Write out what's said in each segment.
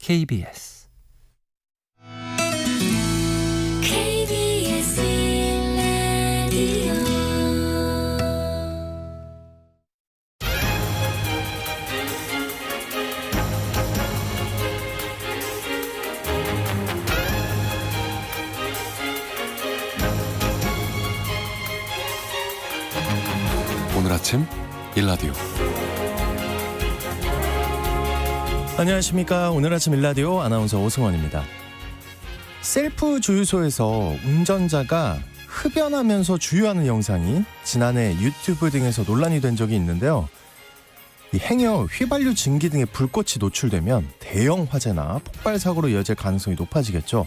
KBS 오늘 아침 일라디오. 안녕하십니까. 오늘 아침 일라디오 아나운서 오승원입니다. 셀프 주유소에서 운전자가 흡연하면서 주유하는 영상이 지난해 유튜브 등에서 논란이 된 적이 있는데요. 이 행여 휘발유 증기 등의 불꽃이 노출되면 대형 화재나 폭발 사고로 이어질 가능성이 높아지겠죠.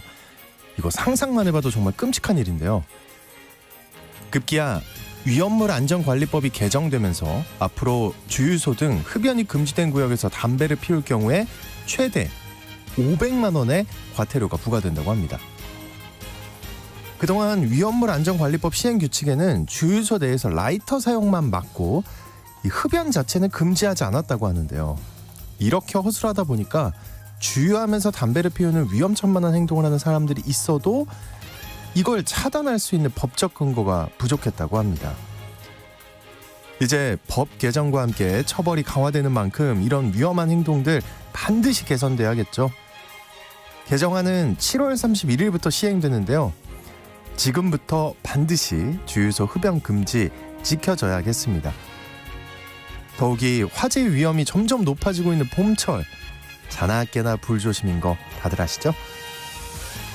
이거 상상만 해봐도 정말 끔찍한 일인데요. 급기야 위험물 안전관리법이 개정되면서 앞으로 주유소 등 흡연이 금지된 구역에서 담배를 피울 경우에 최대 500만 원의 과태료가 부과된다고 합니다. 그동안 위험물 안전관리법 시행규칙에는 주유소 내에서 라이터 사용만 막고 이 흡연 자체는 금지하지 않았다고 하는데요. 이렇게 허술하다 보니까 주유하면서 담배를 피우는 위험천만한 행동을 하는 사람들이 있어도 이걸 차단할 수 있는 법적 근거가 부족했다고 합니다. 이제 법 개정과 함께 처벌이 강화되는 만큼 이런 위험한 행동들 반드시 개선돼야겠죠. 개정안은 7월 31일부터 시행되는데요. 지금부터 반드시 주유소 흡연 금지 지켜져야겠습니다. 더욱이 화재 위험이 점점 높아지고 있는 봄철, 자나깨나 불조심인 거 다들 아시죠?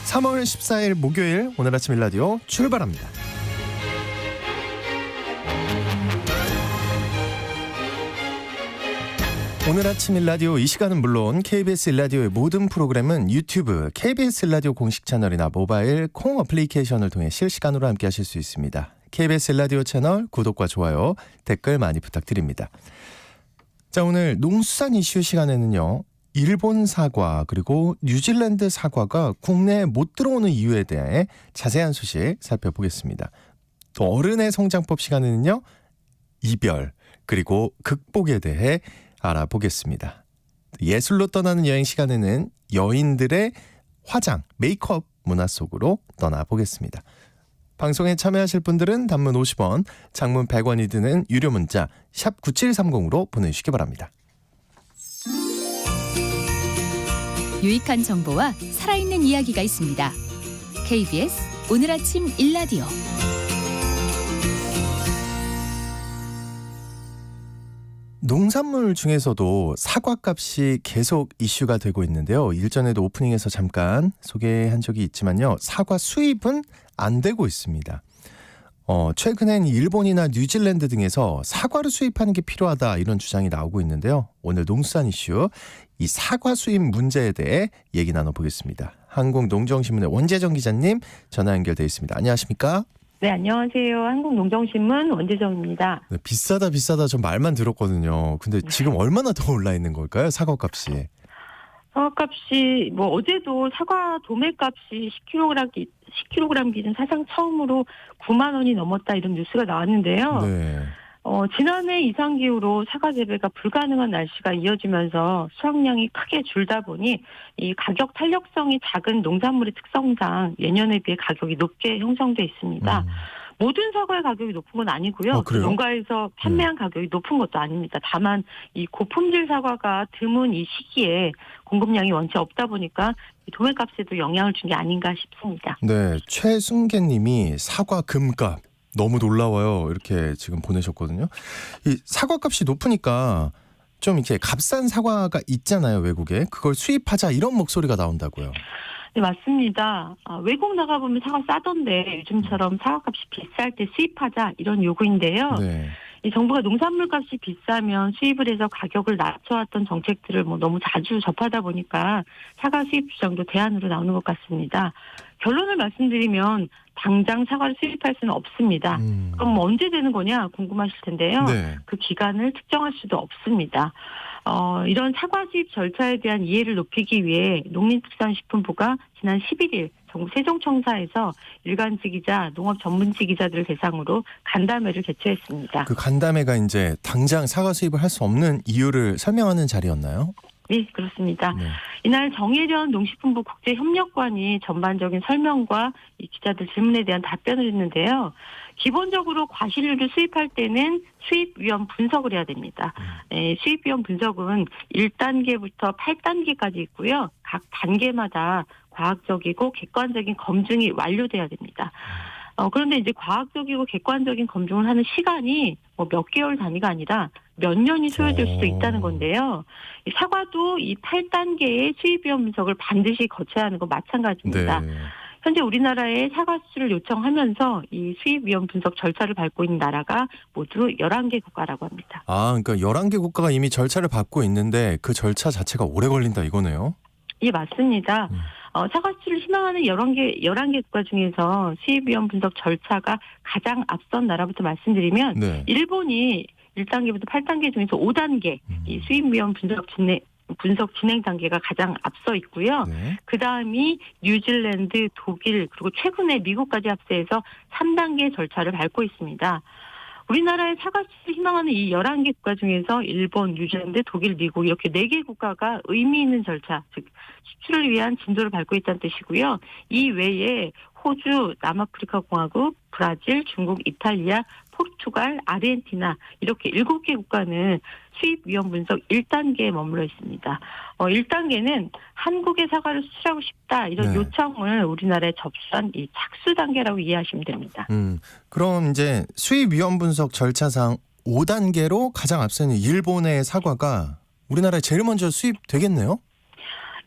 3월 14일 목요일 오늘 아침 일라디오 출발합니다. 오늘 아침 일라디오 이 시간은 물론 KBS 일라디오의 모든 프로그램은 유튜브, KBS 일라디오 공식 채널이나 모바일 콩 어플리케이션을 통해 실시간으로 함께 하실 수 있습니다. KBS 일라디오 채널 구독과 좋아요, 댓글 많이 부탁드립니다. 자, 오늘 농수산 이슈 시간에는요. 일본 사과 그리고 뉴질랜드 사과가 국내에 못 들어오는 이유에 대해 자세한 소식 살펴보겠습니다. 또 어른의 성장법 시간에는요. 이별 그리고 극복에 대해 알아보겠습니다. 예술로 떠나는 여행 시간에는 여인들의 화장, 메이크업 문화 속으로 떠나보겠습니다. 방송에 참여하실 분들은 단문 50원, 장문 100원이 드는 유료 문자 샵 9730으로 보내주시기 바랍니다. 유익한 정보와 살아있는 이야기가 있습니다. KBS 오늘 아침 일라디오. 농산물 중에서도 사과값이 계속 이슈가 되고 있는데요. 일전에도 오프닝에서 잠깐 소개한 적이 있지만요. 사과 수입은 안 되고 있습니다. 최근엔 일본이나 뉴질랜드 등에서 사과를 수입하는 게 필요하다 이런 주장이 나오고 있는데요. 오늘 농수산 이슈 이 사과 수입 문제에 대해 얘기 나눠보겠습니다. 한국농정신문의 원재정 기자님 전화 연결돼 있습니다. 안녕하십니까? 네, 안녕하세요. 한국농정신문 원재정입니다. 네, 비싸다 전 말만 들었거든요. 근데 지금 얼마나 더 올라 있는 걸까요? 사과값이. 사과값이 어제도 사과 도매값이 10kg 기준 사상 처음으로 9만 원이 넘었다 이런 뉴스가 나왔는데요. 네. 지난해 이상기후로 사과 재배가 불가능한 날씨가 이어지면서 수확량이 크게 줄다 보니 이 가격 탄력성이 작은 농산물의 특성상 예년에 비해 가격이 높게 형성돼 있습니다. 모든 사과의 가격이 높은 건 아니고요. 농가에서 판매한 가격이 높은 것도 아닙니다. 다만 이 고품질 사과가 드문 이 시기에 공급량이 원체 없다 보니까 도매값에도 영향을 준 게 아닌가 싶습니다. 네, 최순계님이 사과 금값 너무 놀라워요. 이렇게 지금 보내셨거든요. 이 사과값이 높으니까 좀 이렇게 값싼 사과가 있잖아요, 외국에. 그걸 수입하자 이런 목소리가 나온다고요. 네, 맞습니다. 외국 나가보면 사과 싸던데 요즘처럼 사과값이 비쌀 때 수입하자 이런 요구인데요. 네. 이 정부가 농산물 값이 비싸면 수입을 해서 가격을 낮춰왔던 정책들을 너무 자주 접하다 보니까 사과 수입 주장도 대안으로 나오는 것 같습니다. 결론을 말씀드리면 당장 사과를 수입할 수는 없습니다. 그럼 언제 되는 거냐 궁금하실 텐데요. 네. 그 기간을 특정할 수도 없습니다. 이런 사과 수입 절차에 대한 이해를 높이기 위해 농림축산식품부가 지난 11일 전국 세종청사에서 일간지기자, 농업 전문지기자들을 대상으로 간담회를 개최했습니다. 그 간담회가 이제 당장 사과 수입을 할 수 없는 이유를 설명하는 자리였나요? 네, 그렇습니다. 네. 이날 정혜련 농식품부 국제협력관이 전반적인 설명과 이 기자들 질문에 대한 답변을 했는데요. 기본적으로 과실류를 수입할 때는 수입 위험 분석을 해야 됩니다. 수입 위험 분석은 1단계부터 8단계까지 있고요. 각 단계마다 과학적이고 객관적인 검증이 완료돼야 됩니다. 그런데 이제 과학적이고 객관적인 검증을 하는 시간이 뭐 몇 개월 단위가 아니라 몇 년이 소요될 수도 있다는 건데요. 이 사과도 이 8단계의 수입 위험 분석을 반드시 거쳐야 하는 건 마찬가지입니다. 네. 현재 우리나라에 사과 수출을 요청하면서 이 수입 위험 분석 절차를 밟고 있는 나라가 모두 11개 국가라고 합니다. 아, 그러니까 11개 국가가 이미 절차를 밟고 있는데 그 절차 자체가 오래 걸린다 이거네요. 예, 맞습니다. 사과 수출을 희망하는 11개 국가 중에서 수입 위험 분석 절차가 가장 앞선 나라부터 말씀드리면 네. 일본이 1단계부터 8단계 중에서 5단계 이 수입 위험 분석 진행 단계가 가장 앞서 있고요. 네. 그 다음이 뉴질랜드, 독일, 그리고 최근에 미국까지 합세해서 3단계 절차를 밟고 있습니다. 우리나라의 사과 수출을 희망하는 이 11개 국가 중에서 일본, 뉴질랜드, 독일, 미국 이렇게 4개 국가가 의미 있는 절차, 즉 수출을 위한 진도를 밟고 있다는 뜻이고요. 이 외에 호주, 남아프리카 공화국, 브라질, 중국, 이탈리아, 포르투갈, 아르헨티나 이렇게 7개 국가는 수입 위험 분석 1단계에 머물러 있습니다. 1단계는 한국의 사과를 수출하고 싶다 이런 네. 요청을 우리나라에 접수한 이 착수 단계라고 이해하시면 됩니다. 그럼 이제 수입 위험 분석 절차상 5단계로 가장 앞서 있는 일본의 사과가 우리나라에 제일 먼저 수입되겠네요?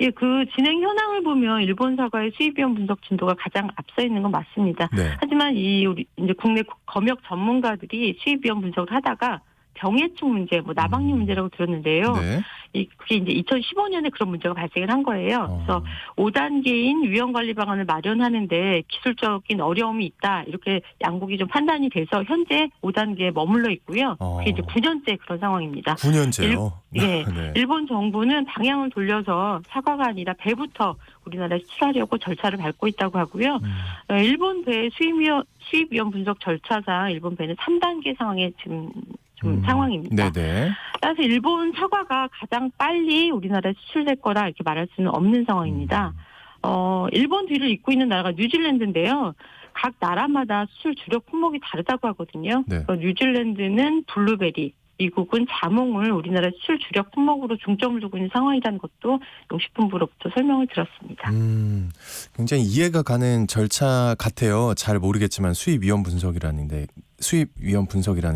예, 그 진행 현황을 보면 일본 사과의 수입 위험 분석 진도가 가장 앞서 있는 건 맞습니다. 네. 하지만 우리 이제 국내 검역 전문가들이 수입 위험 분석을 하다가 병해충 문제, 나방류 문제라고 들었는데요. 네. 그게 이제 2015년에 그런 문제가 발생을 한 거예요. 그래서 5단계인 위험 관리 방안을 마련하는데 기술적인 어려움이 있다. 이렇게 양국이 좀 판단이 돼서 현재 5단계에 머물러 있고요. 그게 이제 9년째 그런 상황입니다. 9년째요? 예. 네. 일본 정부는 방향을 돌려서 사과가 아니라 배부터 우리나라에 수출하려고 절차를 밟고 있다고 하고요. 일본 배 수입 위험 분석 절차상 일본 배는 3단계 상황에 지금 좀 상황입니다. 네네. 따라서 일본 사과가 가장 빨리 우리나라에 수출될 거라 이렇게 말할 수는 없는 상황입니다. 일본 뒤를 잇고 있는 나라가 뉴질랜드인데요. 각 나라마다 수출 주력 품목이 다르다고 하거든요. 네. 뉴질랜드는 블루베리, 미국은 자몽을 우리나라 수출 주력 품목으로 중점을 두고 있는 상황이라는 것도 농식품부로부터 설명을 들었습니다. 굉장히 이해가 가는 절차 같아요. 잘 모르겠지만 수입 위험 분석이라는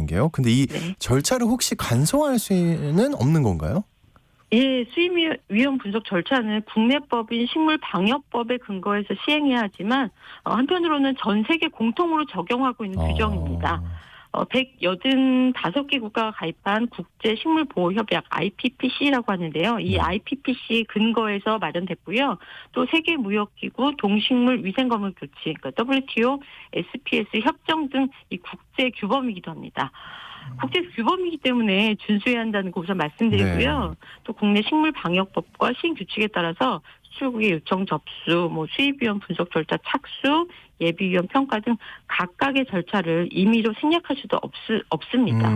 게요. 근데 이 네. 절차를 혹시 간소화할 수는 없는 건가요? 예, 수입 위험 분석 절차는 국내법인 식물방역법에 근거해서 시행해야 하지만 한편으로는 전 세계 공통으로 적용하고 있는 규정입니다. 185개 국가가 가입한 국제식물보호협약 IPPC라고 하는데요. 이 IPPC 근거에서 마련됐고요. 또 세계무역기구 동식물위생검역조치, 그러니까 WTO, SPS 협정 등 이 국제규범이기도 합니다. 국제규범이기 때문에 준수해야 한다는 거 우선 말씀드리고요. 네. 또 국내 식물방역법과 시행규칙에 따라서 수출국의 요청 접수, 수입위험 분석 절차 착수, 예비위험 평가 등 각각의 절차를 임의로 생략할 수도 없습니다.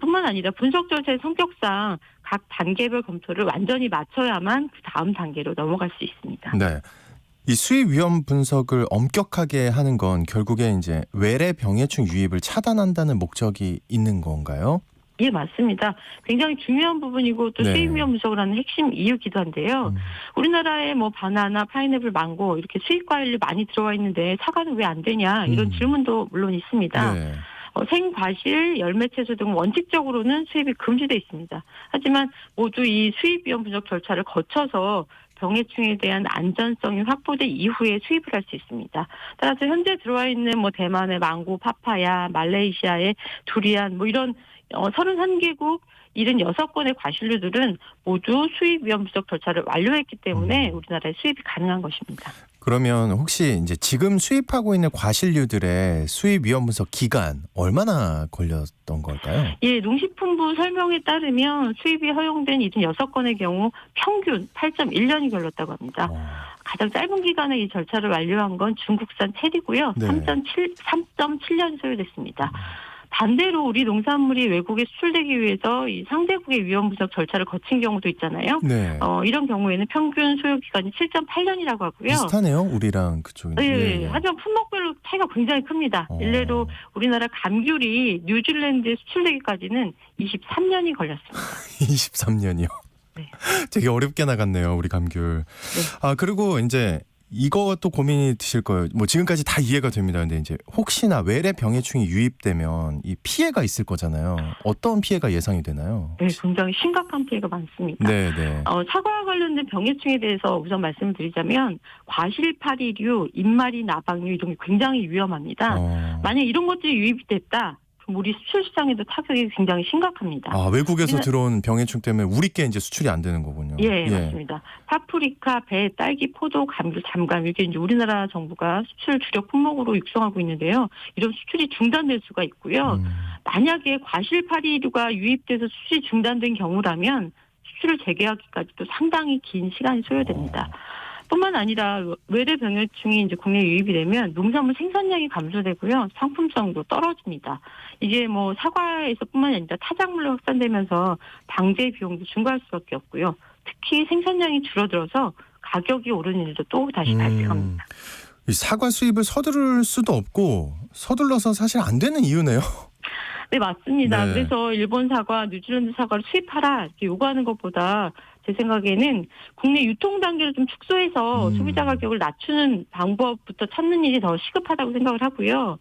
뿐만 아니라 분석 절차의 성격상 각 단계별 검토를 완전히 마쳐야만 그 다음 단계로 넘어갈 수 있습니다. 네. 이 수입 위험 분석을 엄격하게 하는 건 결국에 이제 외래 병해충 유입을 차단한다는 목적이 있는 건가요? 예, 맞습니다. 굉장히 중요한 부분이고 또 네. 수입 위험 분석을 하는 핵심 이유기도 한데요. 우리나라에 바나나, 파인애플, 망고 이렇게 수입 과일이 많이 들어와 있는데 사과는 왜 안 되냐 이런 질문도 물론 있습니다. 네. 생과실, 열매 채소 등 원칙적으로는 수입이 금지돼 있습니다. 하지만 모두 이 수입 위험 분석 절차를 거쳐서 병해충에 대한 안전성이 확보된 이후에 수입을 할 수 있습니다. 따라서 현재 들어와 있는 대만의 망고, 파파야, 말레이시아의 두리안 이런 31개국 76건의 과실류들은 모두 수입 위험 분석 절차를 완료했기 때문에 우리나라에 수입이 가능한 것입니다. 그러면 혹시 이제 지금 수입하고 있는 과실류들의 수입 위험 분석 기간 얼마나 걸렸던 걸까요? 예, 농식품부 설명에 따르면 수입이 허용된 76건의 경우 평균 8.1년이 걸렸다고 합니다. 가장 짧은 기간에 이 절차를 완료한 건 중국산 체리고요. 네. 3.7년이 소요됐습니다. 반대로 우리 농산물이 외국에 수출되기 위해서 이 상대국의 위험 분석 절차를 거친 경우도 있잖아요. 네. 이런 경우에는 평균 소요 기간이 7.8년이라고 하고요. 비슷하네요. 우리랑 그쪽이. 네. 하지만 품목별로 차이가 굉장히 큽니다. 일례로 우리나라 감귤이 뉴질랜드에 수출되기까지는 23년이 걸렸습니다. 23년이요. 네. 되게 어렵게 나갔네요. 우리 감귤. 네. 그리고 이제 이것도 고민이 드실 거예요. 뭐 지금까지 다 이해가 됩니다. 근데 이제 혹시나 외래 병해충이 유입되면 이 피해가 있을 거잖아요. 어떤 피해가 예상이 되나요? 네, 굉장히 심각한 피해가 많습니다. 네, 네. 사과와 관련된 병해충에 대해서 우선 말씀을 드리자면 과실파리류, 입마리 나방류 이런 게 굉장히 위험합니다. 만약 이런 것들이 유입이 됐다. 우리 수출 시장에도 타격이 굉장히 심각합니다. 외국에서 들어온 병해충 때문에 우리께 이제 수출이 안 되는 거군요. 예, 맞습니다. 파프리카, 배, 딸기, 포도, 감귤, 잠감 이게 이제 우리나라 정부가 수출 주력 품목으로 육성하고 있는데요. 이런 수출이 중단될 수가 있고요. 만약에 과실파리류가 유입돼서 수출이 중단된 경우라면 수출을 재개하기까지도 상당히 긴 시간이 소요됩니다. 뿐만 아니라 외래 병해충이 이제 국내에 유입이 되면 농산물 생산량이 감소되고요. 상품성도 떨어집니다. 이게 뭐 사과에서뿐만 아니라 타작물로 확산되면서 방제 비용도 증가할 수밖에 없고요. 특히 생산량이 줄어들어서 가격이 오르는 일도 또 다시 발생합니다. 이 사과 수입을 서두를 수도 없고 서둘러서 사실 안 되는 이유네요. 네, 맞습니다. 네. 그래서 일본 사과, 뉴질랜드 사과를 수입하라 이렇게 요구하는 것보다 제 생각에는 국내 유통 단계를 좀 축소해서 소비자 가격을 낮추는 방법부터 찾는 일이 더 시급하다고 생각을 하고요.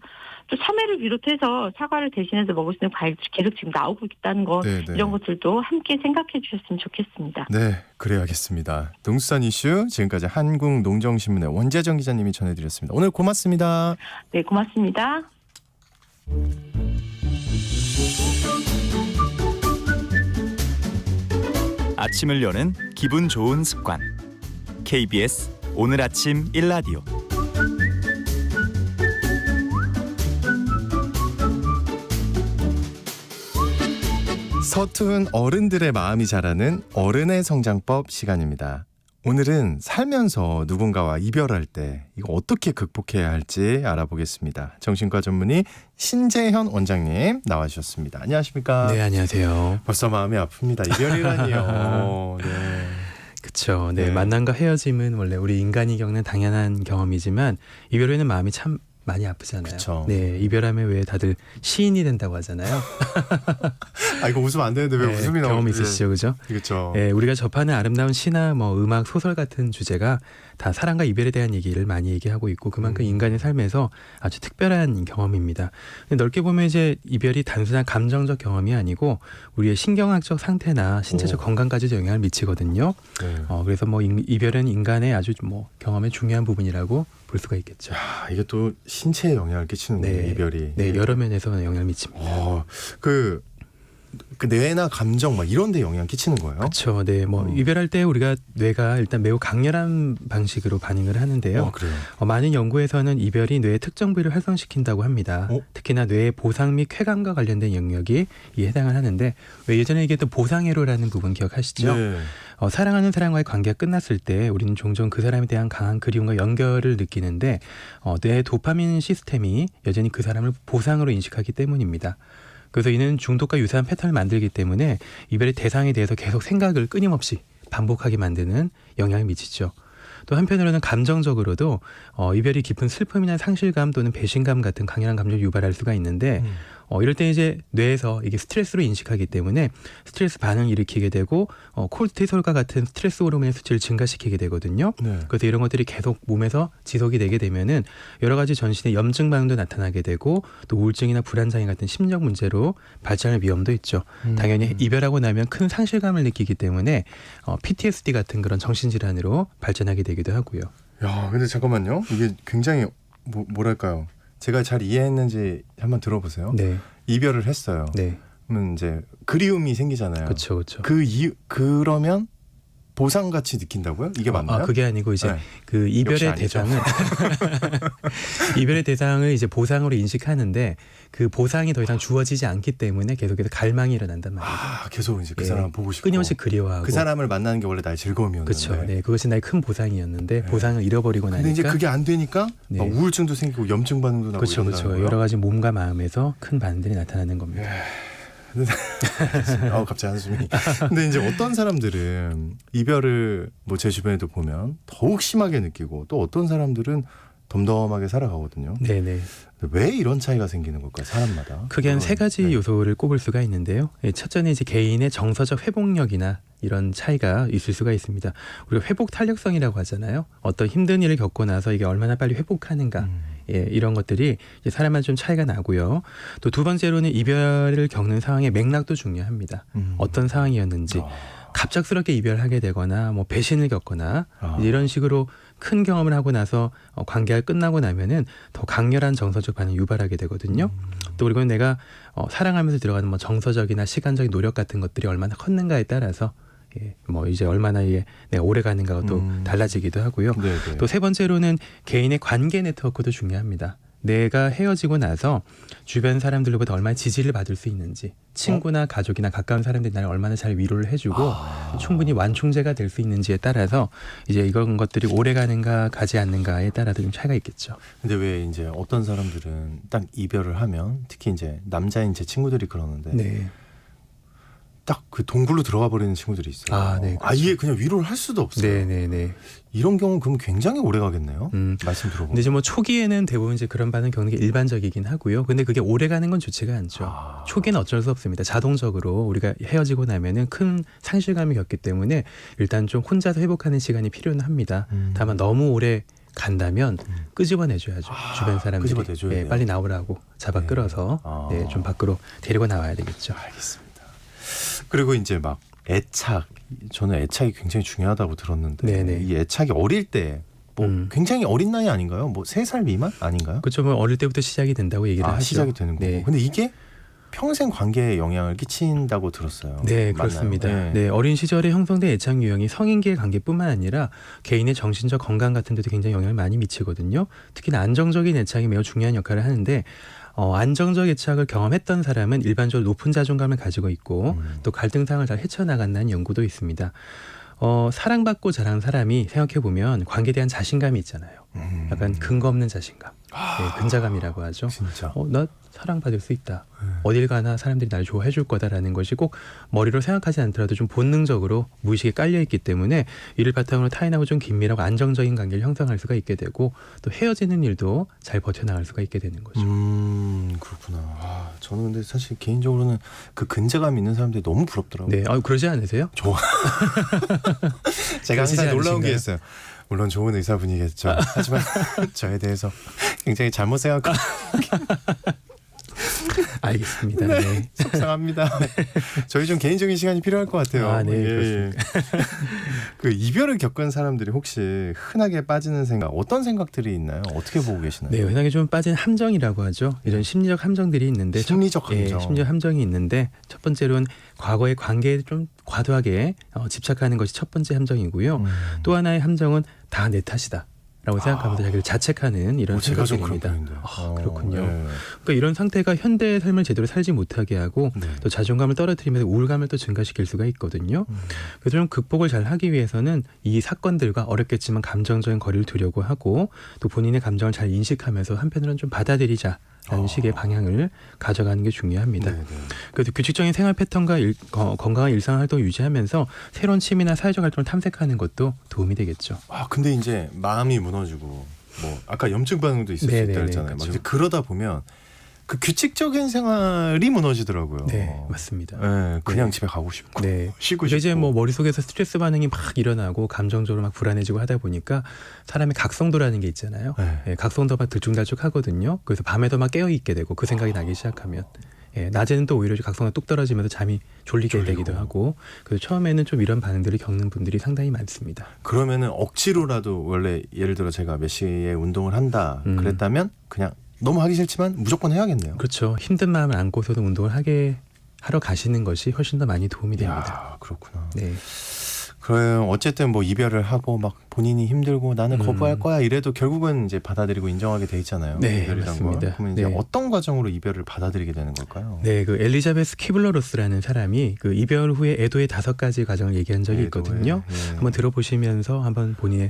또 참외를 비롯해서 사과를 대신해서 먹을 수 있는 과일들이 계속 지금 나오고 있다는 것, 네네. 이런 것들도 함께 생각해 주셨으면 좋겠습니다. 네, 그래야겠습니다. 농수산 이슈 지금까지 한국농정신문의 원재정 기자님이 전해드렸습니다. 오늘 고맙습니다. 네, 고맙습니다. 아침을 여는 기분 좋은 습관. KBS 오늘 아침 1라디오. 서투른 어른들의 마음이 자라는 어른의 성장법 시간입니다. 오늘은 살면서 누군가와 이별할 때 이거 어떻게 극복해야 할지 알아보겠습니다. 정신과 전문의 신재현 원장님 나와주셨습니다. 안녕하십니까? 네, 안녕하세요. 벌써 마음이 아픕니다. 이별이라니요. 네. 그렇죠. 네, 네. 만남과 헤어짐은 원래 우리 인간이 겪는 당연한 경험이지만 이별 후에는 마음이 참 많이 아프잖아요. 그쵸. 네, 이별하면 왜 다들 시인이 된다고 하잖아요. 이거 웃으면 안 되는데 왜 네, 웃음이 나오지? 경험이 있으시죠, 그죠? 그렇죠. 네, 우리가 접하는 아름다운 시나 뭐 음악, 소설 같은 주제가 다 사랑과 이별에 대한 얘기를 많이 얘기하고 있고 그만큼 인간의 삶에서 아주 특별한 경험입니다. 근데 넓게 보면 이제 이별이 단순한 감정적 경험이 아니고 우리의 신경학적 상태나 신체적 건강까지도 영향을 미치거든요. 네. 그래서 뭐 이별은 인간의 아주 뭐 경험의 중요한 부분이라고 볼 수가 있겠죠. 이게 또 신체에 영향을 끼치는군요. 네. 이별이. 네, 여러 면에서 영향을 미칩니다. 그 뇌나 감정 막 이런 데 영향 끼치는 거예요? 그렇죠. 네, 뭐 이별할 때 우리가 뇌가 일단 매우 강렬한 방식으로 반응을 하는데요. 그래요. 많은 연구에서는 이별이 뇌의 특정 부위를 활성시킨다고 합니다. 특히나 뇌의 보상 및 쾌감과 관련된 영역이 이에 해당을 하는데 왜 예전에 얘기했던 보상회로라는 부분 기억하시죠? 네. 사랑하는 사람과의 관계가 끝났을 때 우리는 종종 그 사람에 대한 강한 그리움과 연결을 느끼는데 뇌의 도파민 시스템이 여전히 그 사람을 보상으로 인식하기 때문입니다. 그래서 이는 중독과 유사한 패턴을 만들기 때문에 이별의 대상에 대해서 계속 생각을 끊임없이 반복하게 만드는 영향을 미치죠. 또 한편으로는 감정적으로도 이별이 깊은 슬픔이나 상실감 또는 배신감 같은 강렬한 감정을 유발할 수가 있는데 이럴 때 이제 뇌에서 이게 스트레스로 인식하기 때문에 스트레스 반응을 일으키게 되고 콜티솔과 같은 스트레스 호르몬의 수치를 증가시키게 되거든요. 네. 그래서 이런 것들이 계속 몸에서 지속이 되게 되면은 여러 가지 전신의 염증 반응도 나타나게 되고 또 우울증이나 불안장애 같은 심적 문제로 발전할 위험도 있죠. 당연히 이별하고 나면 큰 상실감을 느끼기 때문에 PTSD 같은 그런 정신질환으로 발전하게 되기도 하고요. 야, 근데 잠깐만요. 이게 굉장히 뭐랄까요? 제가 잘 이해했는지 한번 들어보세요. 네, 이별을 했어요. 네, 그러면 이제 그리움이 생기잖아요. 그렇죠, 그렇죠. 그러면 보상같이 느낀다고요? 이게 맞나요? 그게 아니고 이제 네. 그 역시 이별의 아니죠. 대상을 이별의 대상을 이제 보상으로 인식하는데 그 보상이 더 이상 주어지지 않기 때문에 계속해서 갈망이 일어난단 말이에요. 계속 이제 그 예. 사람을 보고 싶고 끊임없이 그리워하고. 그 사람을 만나는 게 원래 나의 즐거움이었는데. 그렇죠. 네, 그것이 나의 큰 보상이었는데 보상을 잃어버리고 근데 나니까. 이제 그게 안 되니까 네. 막 우울증도 생기고 염증 반응도 나고 그렇죠, 이런다는 그렇죠. 거예요? 여러 가지 몸과 마음에서 큰 반응들이 나타나는 겁니다. 알겠습니다. 갑자기 한숨이. 근데 이제 어떤 사람들은 이별을 뭐 제 주변에도 보면 더욱 심하게 느끼고 또 어떤 사람들은 덤덤하게 살아가거든요. 네네. 왜 이런 차이가 생기는 걸까요? 사람마다. 크게 한 세 가지 네. 요소를 꼽을 수가 있는데요. 첫째는 이제 개인의 정서적 회복력이나 이런 차이가 있을 수가 있습니다. 우리가 회복 탄력성이라고 하잖아요. 어떤 힘든 일을 겪고 나서 이게 얼마나 빨리 회복하는가. 이런 것들이 이제 사람마다 좀 차이가 나고요. 또 두 번째로는 이별을 겪는 상황의 맥락도 중요합니다. 어떤 상황이었는지. 갑작스럽게 이별하게 되거나 뭐 배신을 겪거나 이제 이런 식으로 큰 경험을 하고 나서 관계가 끝나고 나면은 더 강렬한 정서적 반응을 유발하게 되거든요. 또 그리고 내가 사랑하면서 들어가는 뭐 정서적이나 시간적인 노력 같은 것들이 얼마나 컸는가에 따라서 뭐 이제 얼마나 이게 내가 오래 가는가가 또 달라지기도 하고요. 네네. 또 세 번째로는 개인의 관계 네트워크도 중요합니다. 내가 헤어지고 나서 주변 사람들로부터 얼마나 지지를 받을 수 있는지, 친구나 가족이나 가까운 사람들이 나를 얼마나 잘 위로를 해주고 충분히 완충제가 될 수 있는지에 따라서 이제 이런 것들이 오래 가는가 가지 않는가에 따라도 좀 차이가 있겠죠. 근데 왜 이제 어떤 사람들은 딱 이별을 하면 특히 이제 남자인 제 친구들이 그러는데 네. 딱 그 동굴로 들어가 버리는 친구들이 있어요. 네, 그렇죠. 아예 그냥 위로를 할 수도 없어요. 네네네. 이런 경우 그럼 굉장히 오래 가겠네요. 말씀 들어보면. 근데 이제 뭐 초기에는 대부분 이제 그런 반응 겪는 게 일반적이긴 하고요. 근데 그게 오래 가는 건 좋지가 않죠. 초기는 어쩔 수 없습니다. 자동적으로 우리가 헤어지고 나면은 큰 상실감이 겪기 때문에 일단 좀 혼자서 회복하는 시간이 필요는 합니다. 다만 너무 오래 간다면 끄집어내줘야죠. 주변 사람들이 끄집어내줘야 돼요. 빨리 나오라고 잡아 끌어서 좀 밖으로 데리고 나와야 되겠죠. 알겠습니다. 그리고 이제 막 애착, 저는 애착이 굉장히 중요하다고 들었는데 네네. 이 애착이 어릴 때 뭐 굉장히 어린 나이 아닌가요? 뭐 3살 미만 아닌가요? 그렇죠. 뭐 어릴 때부터 시작이 된다고 얘기를 하죠. 시작이 되는 거고. 네. 근데 이게 평생 관계에 영향을 끼친다고 들었어요. 네, 맞나요? 그렇습니다. 네. 네, 어린 시절에 형성된 애착 유형이 성인기의 관계뿐만 아니라 개인의 정신적 건강 같은 데도 굉장히 영향을 많이 미치거든요. 특히나 안정적인 애착이 매우 중요한 역할을 하는데 안정적 애착을 경험했던 사람은 일반적으로 높은 자존감을 가지고 있고 또 갈등 상황을 잘 헤쳐나간다는 연구도 있습니다. 사랑받고 자란 사람이 생각해보면 관계에 대한 자신감이 있잖아요. 약간 근거 없는 자신감. 네, 근자감이라고 하죠. 진짜. 나 사랑받을 수 있다. 어딜 가나 사람들이 날 좋아해 줄 거다라는 것이 꼭 머리로 생각하지 않더라도 좀 본능적으로 무의식에 깔려 있기 때문에 이를 바탕으로 타인하고 좀 긴밀하고 안정적인 관계를 형성할 수가 있게 되고 또 헤어지는 일도 잘 버텨나갈 수가 있게 되는 거죠. 그렇구나. 저는 근데 사실 개인적으로는 그 근자감 있는 사람들이 너무 부럽더라고요. 네, 그러지 않으세요? 좋아. 제가 그러시지 항상 놀라운 게 않으신가요? 있어요. 물론 좋은 의사분이겠죠. 하지만 저에 대해서 굉장히 잘못 생각하고 알겠습니다. 네. 속상합니다. 저희 좀 개인적인 시간이 필요할 것 같아요. 네, 그렇습니다. 그 이별을 겪은 사람들이 혹시 흔하게 빠지는 생각, 어떤 생각들이 있나요? 어떻게 보고 계시나요? 네, 흔하게 좀 빠진 함정이라고 하죠. 이런 심리적 함정들이 있는데 심리적 함정. 심리적 함정이 있는데 첫 번째로는 과거의 관계에 좀 과도하게 집착하는 것이 첫 번째 함정이고요. 또 하나의 함정은 다 내 탓이다. 라고 생각하면서 자기를 자책하는 이런 제가 좀 생각들입니다. 그런 편인데. 그렇군요. 네. 그러니까 이런 상태가 현대의 삶을 제대로 살지 못하게 하고 네. 또 자존감을 떨어뜨리면서 우울감을 또 증가시킬 수가 있거든요. 그래서 좀 극복을 잘 하기 위해서는 이 사건들과 어렵겠지만 감정적인 거리를 두려고 하고 또 본인의 감정을 잘 인식하면서 한편으로는 좀 받아들이자라는 식의 방향을 가져가는 게 중요합니다. 네, 네. 그래서 규칙적인 생활 패턴과 건강한 일상 활동을 유지하면서 새로운 취미나 사회적 활동을 탐색하는 것도 도움이 되겠죠. 근데 이제 마음이 무너지고 뭐 아까 염증 반응도 있을 수 네네네, 있다 했잖아요. 막 그렇죠. 이제 그러다 보면 그 규칙적인 생활이 무너지더라고요. 네, 맞습니다. 네, 그냥 네. 집에 가고 싶고 네. 쉬고 근데 싶고. 이제 뭐 머릿속에서 스트레스 반응이 막 일어나고 감정적으로 막 불안해지고 하다 보니까 사람의 각성도라는 게 있잖아요. 네. 예, 각성도가 들쭉날쭉 하거든요. 그래서 밤에도 막 깨어 있게 되고 그 생각이 나기 시작하면 낮에는 또 오히려 각성도가 뚝 떨어지면서 잠이 졸리게 되기도 하고 그래서 처음에는 좀 이런 반응들을 겪는 분들이 상당히 많습니다. 그러면은 억지로라도 원래 예를 들어 제가 몇 시에 운동을 한다 그랬다면 그냥 너무 하기 싫지만 무조건 해야겠네요. 그렇죠. 힘든 마음을 안고서도 운동을 하러 가시는 것이 훨씬 더 많이 도움이 됩니다. 그렇구나. 네. 그래요. 어쨌든 뭐 이별을 하고 막 본인이 힘들고 나는 거부할 거야 이래도 결국은 이제 받아들이고 인정하게 돼 있잖아요. 네, 이별이란 맞습니다. 걸. 그러면 이제 네. 어떤 과정으로 이별을 받아들이게 되는 걸까요? 네, 그 엘리자베스 키블러로스라는 사람이 그 이별 후에 애도의 5가지 과정을 얘기한 적이 있거든요. 예. 한번 들어보시면서 한번 본인의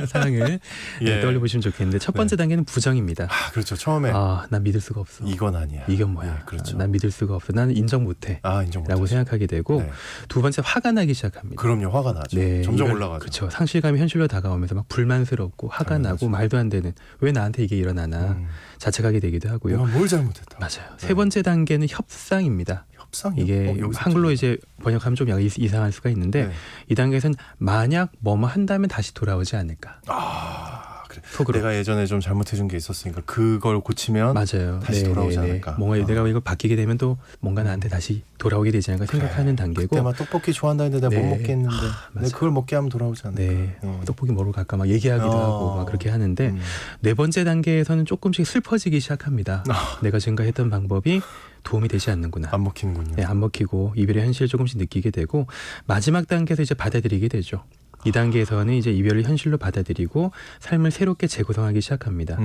사랑을 예. 떠올려 보시면 좋겠는데 첫 번째 단계는 부정입니다. 아, 그렇죠. 처음에 난 믿을 수가 없어. 이건 아니야. 이건 뭐야? 예, 그렇죠. 난 믿을 수가 없어. 나는 인정 못해. 인정 못. 라고 생각하게 되고 네. 두 번째 화가 나기 시작합니다. 그럼요. 화가 나죠. 네, 점점 이걸- 올라가죠. 그렇죠. 상실감이 현실로 다가오면서 막 불만스럽고 화가 당연하죠. 나고 말도 안 되는 왜 나한테 이게 일어나나 자책하게 되기도 하고요. 내가 뭘 잘못했다. 맞아요. 네. 세 번째 단계는 협상입니다. 협상이요? 이게 여기서 한글로 좀- 이제 번역하면 좀 약간 이상할 수가 있는데 네. 이 단계에서는 만약 뭐뭐 한다면 다시 돌아오지 않을까. 그래. 속으로. 내가 예전에 좀 잘못해준 게 있었으니까 그걸 고치면 맞아요. 다시 돌아오지 네네네. 않을까. 뭔가 내가 이걸 바뀌게 되면 또 뭔가 나한테 다시 돌아오게 되지 않을까 생각하는 단계고. 그때만 떡볶이 좋아한다 했는데 내가 네. 못 먹게 했는데 맞아요. 내가 그걸 먹게 하면 돌아오지 않을까. 네, 떡볶이 먹으러 갈까 막 얘기하기도 하고 막 그렇게 하는데 음. 네 번째 단계에서는 조금씩 슬퍼지기 시작합니다. 내가 지금까지 했던 방법이 도움이 되지 않는구나. 안 먹히는군요. 네, 안 먹히고 이별의 현실을 조금씩 느끼게 되고 마지막 단계에서 이제 받아들이게 되죠. 이 단계에서는 이제 이별을 현실로 받아들이고 삶을 새롭게 재구성하기 시작합니다.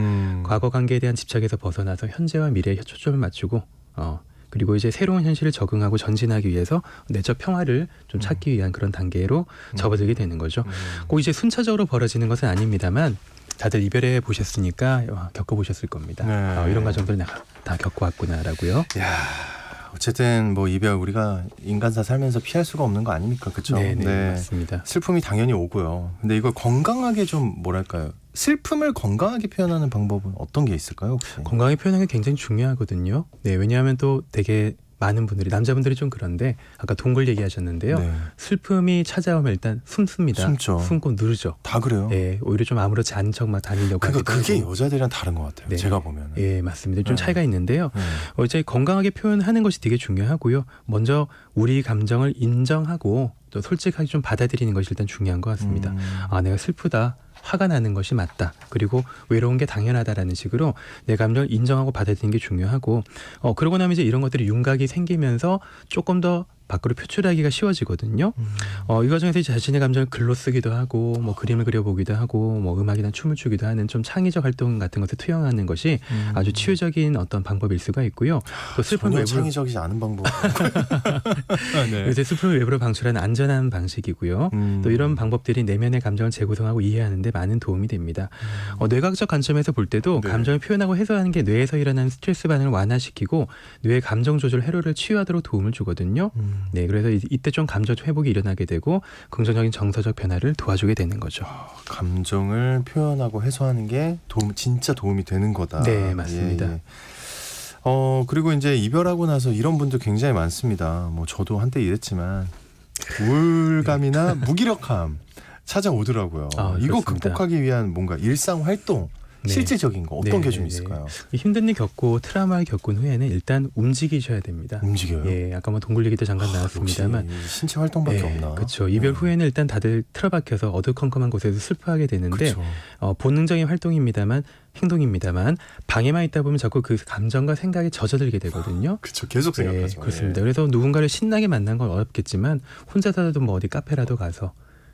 과거 관계에 대한 집착에서 벗어나서 현재와 미래에 초점을 맞추고 그리고 이제 새로운 현실을 적응하고 전진하기 위해서 내적 평화를 좀 찾기 위한 그런 단계로 접어들게 되는 거죠. 꼭 이제 순차적으로 벌어지는 것은 아닙니다만 다들 이별해 보셨으니까 겪어보셨을 겁니다. 네. 이런 과정들 다 겪어왔구나라고요. 야, 어쨌든 뭐 이별 우리가 인간사 살면서 피할 수가 없는 거 아닙니까? 그렇죠? 네, 맞습니다. 슬픔이 당연히 오고요. 근데 이걸 건강하게 좀 뭐랄까요? 슬픔을 건강하게 표현하는 방법은 어떤 게 있을까요, 혹시? 건강하게 표현하는 게 굉장히 중요하거든요. 네, 왜냐하면 또 되게 많은 분들이 남자분들이 좀 그런데 아까 동굴 얘기하셨는데요. 네. 슬픔이 찾아오면 일단 숨습니다. 숨죠. 숨고 누르죠. 다 그래요. 네, 오히려 좀 아무렇지 않은 척 막 다니려고 그러니까 하기도 그게 하고. 여자들이랑 다른 것 같아요. 네. 제가 보면은. 예, 맞습니다. 좀 네. 차이가 있는데요. 네. 이제 건강하게 표현하는 것이 되게 중요하고요. 먼저 우리 감정을 인정하고 또 솔직하게 좀 받아들이는 것이 일단 중요한 것 같습니다. 내가 슬프다. 화가 나는 것이 맞다. 그리고 외로운 게 당연하다라는 식으로 내 감정을 인정하고 받아들이는 게 중요하고 그러고 나면 이제 이런 것들이 윤곽이 생기면서 조금 더 밖으로 표출하기가 쉬워지거든요. 이 과정에서 이제 자신의 감정을 글로 쓰기도 하고 뭐 그림을 그려보기도 하고 뭐 음악이나 춤을 추기도 하는 좀 창의적 활동 같은 것을 투영하는 것이 아주 치유적인 어떤 방법일 수가 있고요. 또 슬픈 전혀 외부로 창의적이지 않은 방법. 네. 요새 슬픔을 외부로 방출하는 안전한 방식이고요. 또 이런 방법들이 내면의 감정을 재구성하고 이해하는 데 많은 도움이 됩니다. 뇌과학적 관점에서 볼 때도 네. 감정을 표현하고 해소하는 게 뇌에서 일어나는 스트레스 반응을 완화시키고 뇌의 감정 조절 회로를 치유하도록 도움을 주거든요. 네, 그래서 이때 좀 감정 회복이 일어나게 되고 긍정적인 정서적 변화를 도와주게 되는 거죠. 감정을 표현하고 해소하는 게 진짜 도움이 되는 거다. 네, 맞습니다. 예, 예. 그리고 이제 이별하고 나서 이런 분들 굉장히 많습니다. 뭐 저도 한때 이랬지만 우울감이나 무기력함 찾아오더라고요. 이거 그렇습니다. 극복하기 위한 뭔가 일상 활동 네. 실질적인 거 어떤 네, 게 좀 네. 있을까요? 힘든 일 겪고 트라우마를 겪은 후에는 일단 움직이셔야 됩니다. 움직여요. 예, 아까 뭐 동굴 얘기도 잠깐 나왔습니다만 역시 신체 활동밖에 없나? 그렇죠. 이별 후에는 일단 다들 틀어박혀서 어두컴컴한 곳에서 슬퍼하게 되는데 그렇죠. 본능적인 활동입니다만 행동입니다만 방에만 있다 보면 자꾸 그 감정과 생각에 젖어들게 되거든요. 그렇죠. 계속 생각하죠. 그렇습니다. 그래서 누군가를 신나게 만난 건 어렵겠지만 혼자서라도 뭐 어디 카페라도 가서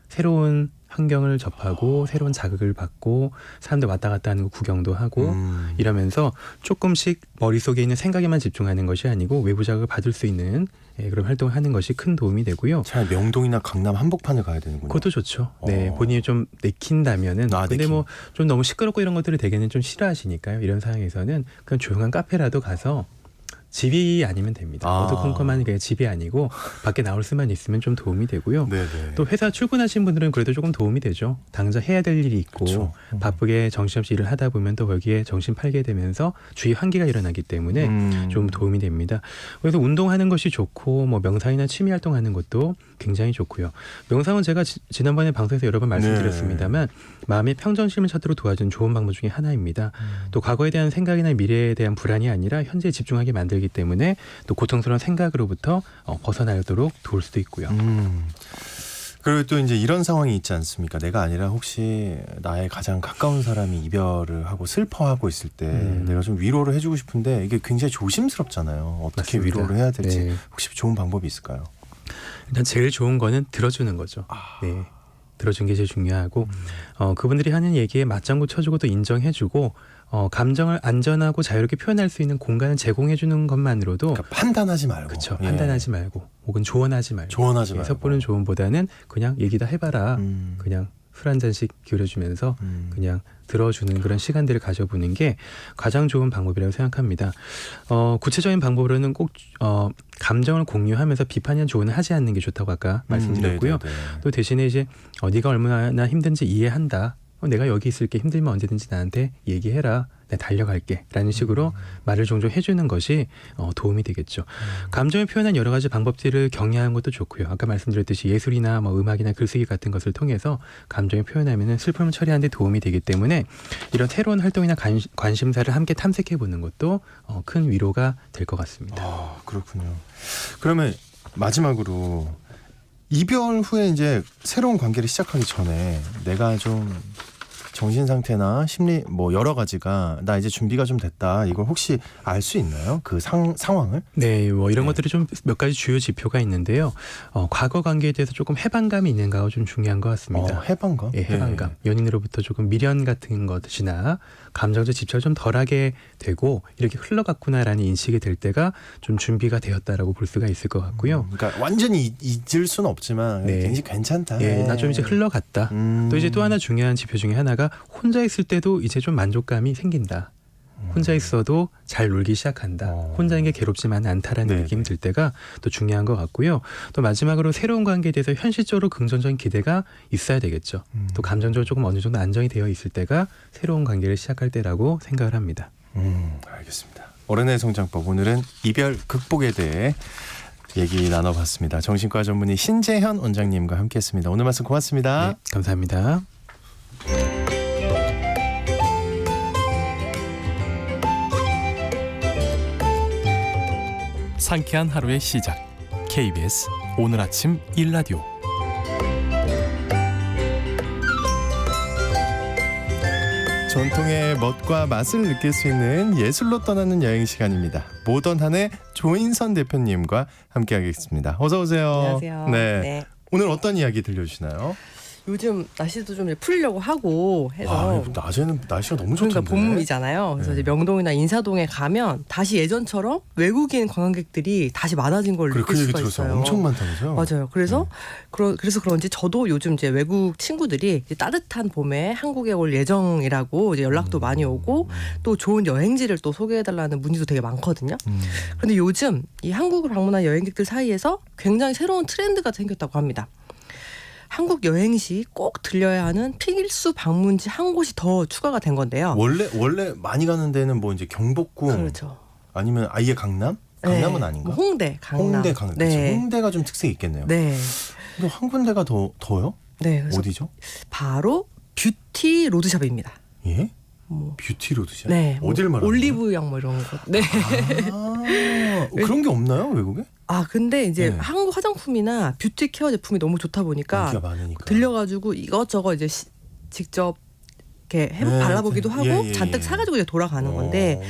새로운 환경을 접하고 새로운 자극을 받고 사람들 왔다 갔다 하는 거 구경도 하고 이러면서 조금씩 머릿속에 있는 생각에만 집중하는 것이 아니고 외부 자극을 받을 수 있는 그런 활동을 하는 것이 큰 도움이 되고요. 차라리 명동이나 강남 한복판을 가야 되는군요. 그것도 좋죠. 네, 본인이 좀 내킨다면은. 근데 내킨. 뭐 좀 너무 시끄럽고 이런 것들을 되게는 좀 싫어하시니까요. 이런 상황에서는 그냥 조용한 카페라도 가서 집이 아니면 됩니다. 어두컴컴한 게 집이 아니고 밖에 나올 수만 있으면 좀 도움이 되고요. 네네. 또 회사 출근하신 분들은 그래도 조금 도움이 되죠. 당장 해야 될 일이 있고 그렇죠. 바쁘게 정신없이 일을 하다 보면 또 거기에 정신 팔게 되면서 주위 환기가 일어나기 때문에 좀 도움이 됩니다. 그래서 운동하는 것이 좋고 뭐 명상이나 취미 활동하는 것도 굉장히 좋고요. 명상은 제가 지난번에 방송에서 여러 번 말씀드렸습니다만 마음의 평정심을 찾도록 도와주는 좋은 방법 중에 하나입니다. 또 과거에 대한 생각이나 미래에 대한 불안이 아니라 현재에 집중하게 만들기 때문에 또 고통스러운 생각으로부터 벗어나도록 도울 수도 있고요. 그리고 또 이제 이런 상황이 있지 않습니까? 내가 아니라 혹시 나의 가장 가까운 사람이 이별을 하고 슬퍼하고 있을 때 내가 좀 위로를 해주고 싶은데 이게 굉장히 조심스럽잖아요. 어떻게 맞습니다. 위로를 해야 될지 네. 혹시 좋은 방법이 있을까요? 일단 제일 좋은 거는 들어주는 거죠. 네. 들어준 게 제일 중요하고 그분들이 하는 얘기에 맞장구 쳐주고 또 인정해주고 감정을 안전하고 자유롭게 표현할 수 있는 공간을 제공해주는 것만으로도 그러니까 판단하지 말고. 그렇죠. 예. 판단하지 말고 혹은 조언하지 말고 조언하지 말고. 섣부른 조언보다는 그냥 얘기 다 해봐라. 그냥 술 한 잔씩 기울여주면서 그냥 들어주는 그런 시간들을 가져보는 게 가장 좋은 방법이라고 생각합니다. 구체적인 방법으로는 꼭 감정을 공유하면서 비판이나 조언을 하지 않는 게 좋다고 아까 말씀드렸고요. 네네네. 또 대신에 이제 네가 얼마나 힘든지 이해한다. 내가 여기 있을게 힘들면 언제든지 나한테 얘기해라. 내가 달려갈게 라는 식으로 말을 종종 해주는 것이 도움이 되겠죠. 감정을 표현한 여러 가지 방법들을 경외하는 것도 좋고요. 아까 말씀드렸듯이 예술이나 뭐 음악이나 글쓰기 같은 것을 통해서 감정을 표현하면 슬픔을 처리하는 데 도움이 되기 때문에 이런 새로운 활동이나 관심사를 함께 탐색해보는 것도 큰 위로가 될 것 같습니다. 아, 그렇군요. 그러면 마지막으로 이별 후에 이제 새로운 관계를 시작하기 전에 내가 좀 정신 상태나 심리 뭐 여러 가지가 나 이제 준비가 좀 됐다. 이걸 혹시 알 수 있나요? 그 상황을? 네, 뭐 이런 네. 것들이 좀 몇 가지 주요 지표가 있는데요. 과거 관계에 대해서 조금 해방감이 있는가가 좀 중요한 것 같습니다. 해방감? 예, 해방감. 연인으로부터 조금 미련 같은 것이나 감정적 집착을 좀 덜하게 되고 이렇게 흘러갔구나라는 인식이 될 때가 좀 준비가 되었다라고 볼 수가 있을 것 같고요. 그러니까 완전히 잊을 수는 없지만 네. 굉장히 괜찮다. 예, 나 좀 이제 흘러갔다. 또 이제 또 하나 중요한 지표 중에 하나가 혼자 있을 때도 이제 좀 만족감이 생긴다. 혼자 있어도 잘 놀기 시작한다. 혼자 있는 게 괴롭지만 않다라는 네. 느낌이 들 때가 또 중요한 것 같고요. 또 마지막으로 새로운 관계에 대해서 현실적으로 긍정적인 기대가 있어야 되겠죠. 또 감정적으로 조금 어느 정도 안정이 되어 있을 때가 새로운 관계를 시작할 때라고 생각을 합니다. 알겠습니다. 어른의 성장법, 오늘은 이별 극복에 대해 얘기 나눠봤습니다. 정신과 전문의 신재현 원장님과 함께했습니다. 오늘 말씀 고맙습니다. 네, 감사합니다. 상쾌한 하루의 시작. KBS 오늘 아침 일라디오. 전통의 멋과 맛을 느낄 수 있는 예술로 떠나는 여행 시간입니다. 모던한의 조인선 대표님과 함께하겠습니다. 어서 오세요. 안녕하세요. 네. 네. 오늘 어떤 이야기 들려주시나요? 요즘 날씨도 좀 풀려고 하고 해서 낮에는 날씨가 너무 그러니까 좋던데. 봄이잖아요. 그래서 네. 이제 명동이나 인사동에 가면 다시 예전처럼 외국인 관광객들이 다시 많아진 걸 그래, 느낄 그 얘기 수가 들었어요. 있어요. 엄청 많다면서요? 맞아요. 그래서 그래서 그런지 저도 요즘 이제 외국 친구들이 이제 따뜻한 봄에 한국에 올 예정이라고 이제 연락도 많이 오고 또 좋은 여행지를 또 소개해달라는 문의도 되게 많거든요. 그런데 요즘 이 한국을 방문한 여행객들 사이에서 굉장히 새로운 트렌드가 생겼다고 합니다. 한국 여행 시 꼭 들려야 하는 필수 방문지 한 곳이 더 추가가 된 건데요. 원래 많이 가는 데는 뭐 이제 경복궁 그렇죠. 아니면 아예 강남? 강남은 네. 아닌가? 뭐 홍대, 강남. 홍대, 강남. 네. 그치, 홍대가 좀 특색이 있겠네요. 네. 근데 한 군데가 더요? 네. 그래서 어디죠? 바로 뷰티 로드샵입니다. 예? 뭐. 뷰티 로드샵? 네. 어딜 말하는 거예요? 올리브영 뭐 이런 거. 네. 그런 게 없나요, 외국에? 아 근데 이제 네. 한국 화장품이나 뷰티 케어 제품이 너무 좋다 보니까 인기가 많으니까. 들려가지고 이것저것 이제 직접 이렇게 네, 발라보기도 하고 예, 예, 잔뜩 예. 사가지고 이제 돌아가는 건데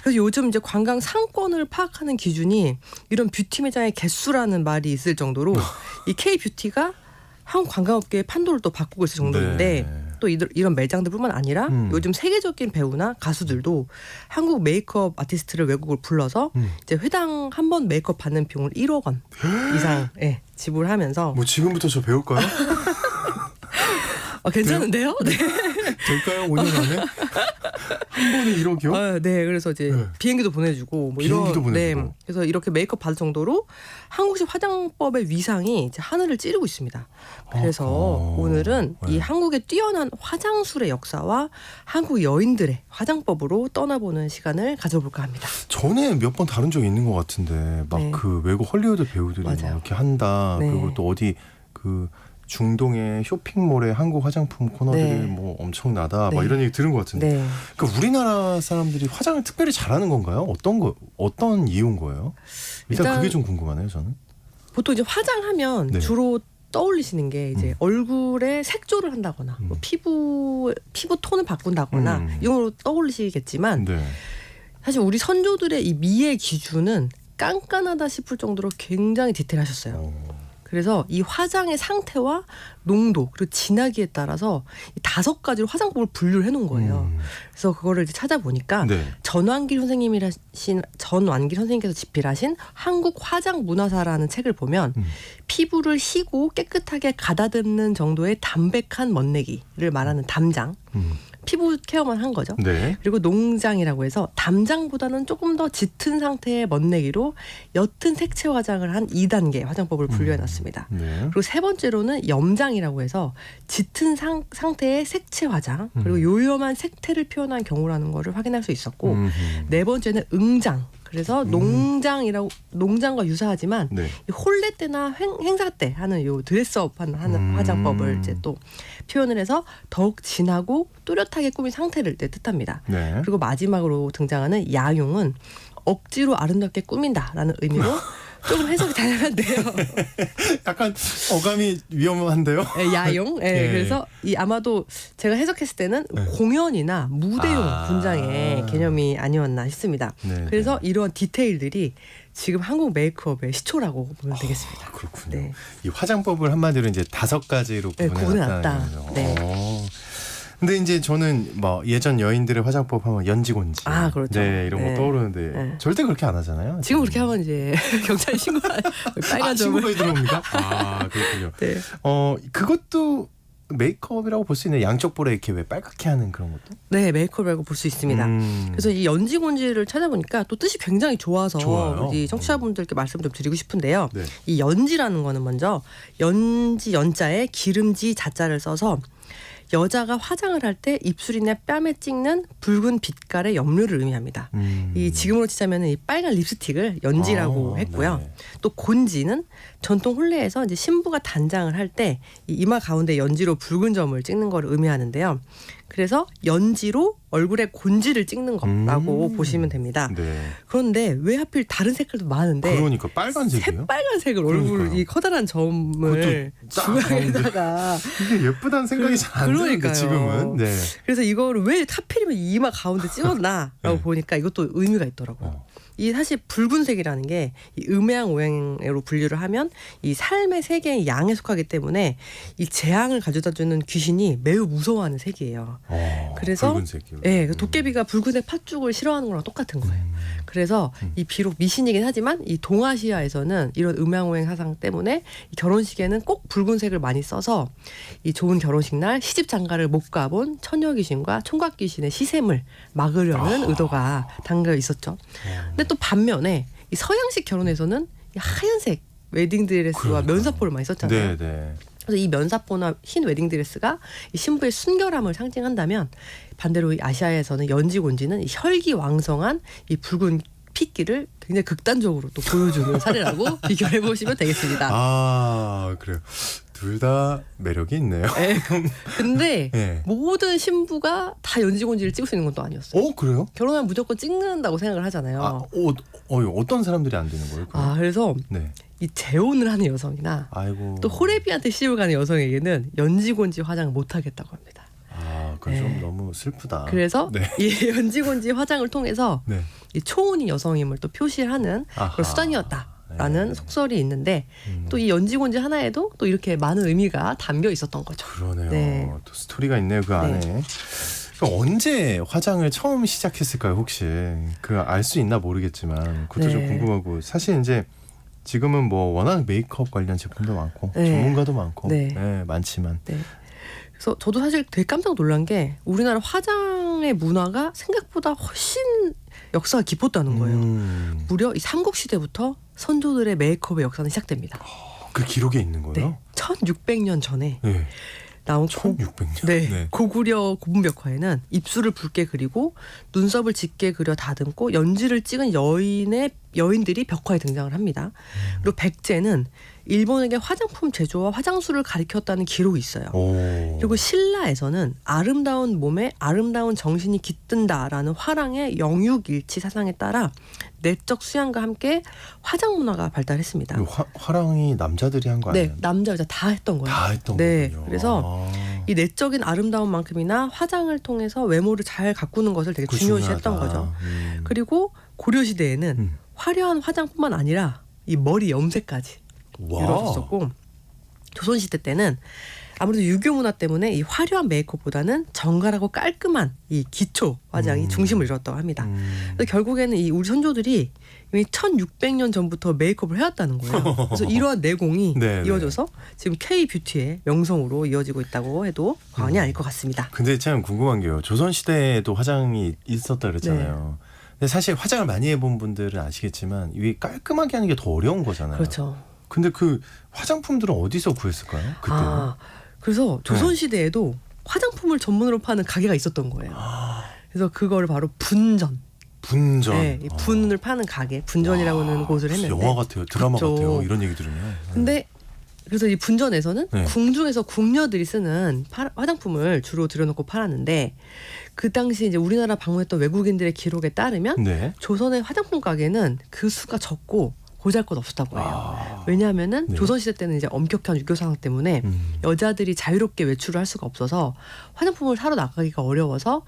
그래서 요즘 이제 관광 상권을 파악하는 기준이 이런 뷰티 매장의 개수라는 말이 있을 정도로 이 K 뷰티가 한국 관광업계의 판도를 또 바꾸고 있을 정도인데 네. 또 이런 매장들뿐만 아니라 요즘 세계적인 배우나 가수들도 한국 메이크업 아티스트를 외국을 불러서 이제 회당 한 번 메이크업 받는 비용을 1억 원 이상 지불하면서 뭐 지금부터 저 배울까요? 괜찮은데요? 네. 될까요? 5년 안에? 한 번에 1억이요? 네, 그래서 이제 네. 비행기도 보내주고 뭐 비행기도 이런 보내주고. 네, 그래서 이렇게 메이크업 받을 정도로 한국식 화장법의 위상이 이제 하늘을 찌르고 있습니다. 그래서 오늘은 네. 이 한국의 뛰어난 화장술의 역사와 한국 여인들의 화장법으로 떠나보는 시간을 가져볼까 합니다. 전에 몇 번 다룬 적이 있는 것 같은데 막 네. 그 외국 헐리우드 배우들이 막 맞아요. 이렇게 한다. 네. 그리고 또 어디 그 중동의 쇼핑몰에 한국 화장품 코너들이 네. 뭐 엄청나다. 막 네. 이런 얘기 들은 것 같은데. 네. 그러니까 우리나라 사람들이 화장을 특별히 잘하는 건가요? 어떤 이유인 거예요? 일단 그게 좀 궁금하네요, 저는. 보통 이제 화장하면 네. 주로 떠올리시는 게 이제 얼굴에 색조를 한다거나 뭐 피부 톤을 바꾼다거나 이런 걸로 떠올리시겠지만 네. 사실 우리 선조들의 이 미의 기준은 깐깐하다 싶을 정도로 굉장히 디테일하셨어요. 그래서 이 화장의 상태와 농도 그리고 진하기에 따라서 이 5가지로 화장법을 분류를 해놓은 거예요. 그래서 그거를 이제 찾아보니까 네. 전완길 선생님께서 집필하신 한국 화장 문화사라는 책을 보면 피부를 희고 깨끗하게 가다듬는 정도의 담백한 멋내기를 말하는 담장. 피부 케어만 한 거죠. 네. 그리고 농장이라고 해서 담장보다는 조금 더 짙은 상태의 멋내기로 옅은 색채 화장을 한 2단계 화장법을 분류해놨습니다. 네. 그리고 세 번째로는 염장이라고 해서 짙은 상태의 색채 화장 그리고 요염한 색태를 표현한 경우라는 것을 확인할 수 있었고 네 번째는 응장. 그래서 농장과 유사하지만 네. 이 홀레 때나 행사 때 하는 요 드레스업 하는 화장법을 이제 또 표현을 해서 더욱 진하고 뚜렷하게 꾸민 상태를 뜻합니다. 네. 그리고 마지막으로 등장하는 야용은 억지로 아름답게 꾸민다라는 의미로 조금 해석이 다양한데요. 약간 어감이 위험한데요. 네, 야용. 네, 예. 그래서 이 아마도 제가 해석했을 때는 공연이나 무대용 분장의 개념이 아니었나 싶습니다. 네, 그래서 이런 디테일들이 지금 한국 메이크업의 시초라고 보면 되겠습니다. 그렇군요. 네. 이 화장법을 한마디로 이제 5가지로 네, 구분해놨다. 구분해놨다는 거죠. 네. 근데 이제 저는 뭐 예전 여인들의 화장법 하면 연지곤지, 아, 그렇죠. 네, 이런 네. 거 떠오르는데 네. 절대 그렇게 안 하잖아요. 지금 그렇게 하면 이제 경찰 신고할 빨간 점을. 친구가 들어옵니까? 아, 그렇군요. 네. 그것도 메이크업이라고 볼 수 있는 양쪽 볼에 이렇게 왜 빨갛게 하는 그런 것도? 네, 메이크업이라고 볼 수 있습니다. 그래서 이 연지곤지를 찾아보니까 또 뜻이 굉장히 좋아서 좋아요. 이 청취자분들께 말씀 좀 드리고 싶은데요. 네. 이 연지라는 거는 먼저 연지 연자에 기름지 자자를 써서 여자가 화장을 할 때 입술이나 뺨에 찍는 붉은 빛깔의 염료를 의미합니다. 이 지금으로 치자면 이 빨간 립스틱을 연지라고 했고요. 네. 또 곤지는 전통 혼례에서 이제 신부가 단장을 할 때 이 이마 가운데 연지로 붉은 점을 찍는 걸 의미하는데요. 그래서 연지로 얼굴에 곤지를 찍는 거라고 보시면 됩니다. 네. 그런데 왜 하필 다른 색깔도 많은데 그러니까 빨간색이요? 새빨간색을 얼굴 그러니까요. 이 커다란 점을 그것도 딱 중앙에다가 이게 예쁘다는 생각이 잘 안 드는데 그러니까요. 지금은. 네. 그래서 이거를 왜 하필이면 이 이마 가운데 찍었나라고 네. 보니까 이것도 의미가 있더라고요. 이 사실 붉은색이라는 게 이 음양오행으로 분류를 하면 이 삶의 세계의 양에 속하기 때문에 이 재앙을 가져다주는 귀신이 매우 무서워하는 색이에요. 그래서 붉은색이요. 예, 그 도깨비가 붉은색 팥죽을 싫어하는 거랑 똑같은 거예요. 그래서 이 비록 미신이긴 하지만 이 동아시아에서는 이런 음양오행 사상 때문에 이 결혼식에는 꼭 붉은색을 많이 써서 이 좋은 결혼식 날 시집 장가를 못 가본 처녀 귀신과 총각 귀신의 시샘을 막으려는 의도가 담겨 있었죠. 근데 또 반면에 이 서양식 결혼에서는 이 하얀색 웨딩드레스와 면사포를 많이 썼잖아요. 네. 그래서 이 면사포나 흰 웨딩드레스가 이 신부의 순결함을 상징한다면 반대로 이 아시아에서는 연지곤지는 이 혈기왕성한 이 붉은 핏기를 굉장히 극단적으로 또 보여주는 사례라고 비교해 보시면 되겠습니다. 아, 그래요. 둘 다 매력이 있네요. 네. 근데 네. 모든 신부가 다 연지곤지를 찍을 수 있는 건 또 아니었어요. 그래요? 결혼하면 무조건 찍는다고 생각을 하잖아요. 어떤 사람들이 안 되는 거예요? 그럼? 그래서 네. 이 재혼을 하는 여성이나 아이고. 또 호레비한테 시집을 가는 여성에게는 연지곤지 화장을 못 하겠다고 합니다. 그건 좀 너무 슬프다. 그래서 네. 이 연지곤지 화장을 통해서 네. 이 초혼이 여성임을 또 표시하는 아하. 그런 수단이었다라는 네. 속설이 있는데 또 이 연지곤지 하나에도 또 이렇게 많은 의미가 담겨 있었던 거죠. 그러네요. 네. 또 스토리가 있네요 그 안에. 그럼 언제 화장을 처음 시작했을까요 혹시? 그 알 수 있나 모르겠지만 그것도 좀 네. 궁금하고 사실 이제 지금은 뭐 워낙 메이크업 관련 제품도 많고 네. 전문가도 많고 네. 많지만 그래서 저도 사실 되게 깜짝 놀란 게 우리나라 화장의 문화가 생각보다 훨씬 역사가 깊었다는 거예요. 무려 이 삼국시대부터 선조들의 메이크업의 역사는 시작됩니다. 그 기록에 있는 거예요? 네. 1600년 전에 네. 나온 1600년. 네. 고구려 고분벽화에는 입술을 붉게 그리고 눈썹을 짙게 그려 다듬고 연지를 찍은 여인들이 벽화에 등장을 합니다. 그리고 백제는 일본에게 화장품 제조와 화장술을 가리켰다는 기록이 있어요. 그리고 신라에서는 아름다운 몸에 아름다운 정신이 깃든다라는 화랑의 영육일치 사상에 따라 내적 수양과 함께 화장 문화가 발달했습니다. 화랑이 남자들이 한 거 아니에요? 네, 남자 여자 다 했던 거예요. 다 했던 네, 거군요. 그래서 이 내적인 아름다움만큼이나 화장을 통해서 외모를 잘 가꾸는 것을 되게 중요시했던 거죠. 그리고 고려 시대에는 화려한 화장뿐만 아니라 이 머리 염색까지 이루어졌었고 조선시대 때는 아무래도 유교 문화 때문에 이 화려한 메이크업보다는 정갈하고 깔끔한 이 기초 화장이 중심을 이뤘다고 합니다. 그래서 결국에는 이 우리 선조들이 이미 1600년 전부터 메이크업을 해왔다는 거예요. 그래서 이러한 내공이 네, 이어져서 지금 K-뷰티의 명성으로 이어지고 있다고 해도 과언이 아닐 것 같습니다. 근데 참 궁금한 게요. 조선시대에도 화장이 있었다 그랬잖아요. 근데 사실 화장을 많이 해본 분들은 아시겠지만 이게 깔끔하게 하는 게 더 어려운 거잖아요. 그렇죠. 근데 그 화장품들은 어디서 구했을까요? 그때는? 그래서 조선시대에도 화장품을 전문으로 파는 가게가 있었던 거예요. 그래서 그거를 바로 분전. 분전. 네, 이 분을 파는 가게, 분전이라고는 곳을 했는데. 영화 같아요. 드라마 그렇죠. 같아요. 이런 얘기 들으면. 근데 그래서 이 분전에서는 네. 궁중에서 궁녀들이 쓰는 화장품을 주로 들여놓고 팔았는데 그 당시 이제 우리나라 방문했던 외국인들의 기록에 따르면 네. 조선의 화장품 가게는 그 수가 적고 보잘것 없었다고 해요. 왜냐하면은 네. 조선시대 때는 이제 엄격한 유교 상황 때문에 여자들이 자유롭게 외출을 할 수가 없어서 화장품을 사러 나가기가 어려워서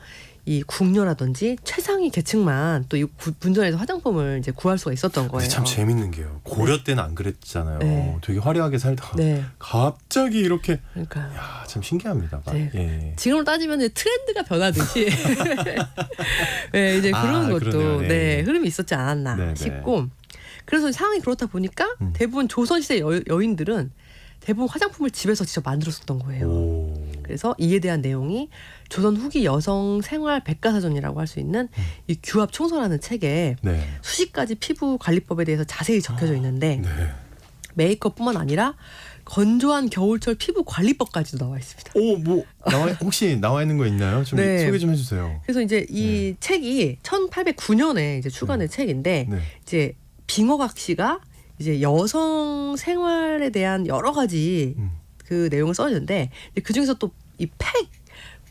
이 궁녀라든지 최상위 계층만 또 이 분전에서 화장품을 이제 구할 수가 있었던 거예요. 근데 참 재밌는 게요. 고려 때는 안 그랬잖아요. 네. 되게 화려하게 살다가 네, 갑자기 이렇게 그러니까. 야, 참 신기합니다. 네. 예. 지금으로 따지면 이제 트렌드가 변하듯이 네, 이제 그런 것도 그러네요. 네. 네, 흐름이 있었지 않았나 네, 네. 싶고 그래서 상황이 그렇다 보니까 대부분 조선시대 여인들은 대부분 화장품을 집에서 직접 만들었었던 거예요. 오. 그래서 이에 대한 내용이 조선 후기 여성 생활 백과사전이라고 할 수 있는 이 규합 총서라는 책에 네. 수십 가지 피부 관리법에 대해서 자세히 적혀져 있는데 네. 메이크업뿐만 아니라 건조한 겨울철 피부 관리법까지도 나와 있습니다. 오, 뭐 혹시 나와 있는 거 있나요? 좀 네. 소개 좀 해주세요. 그래서 이제 이 책이 1809년에 이제 출간된 책인데 네. 이제 빙어각 씨가 이제 여성 생활에 대한 여러 가지 그 내용을 써있는데 그 중에서 또 이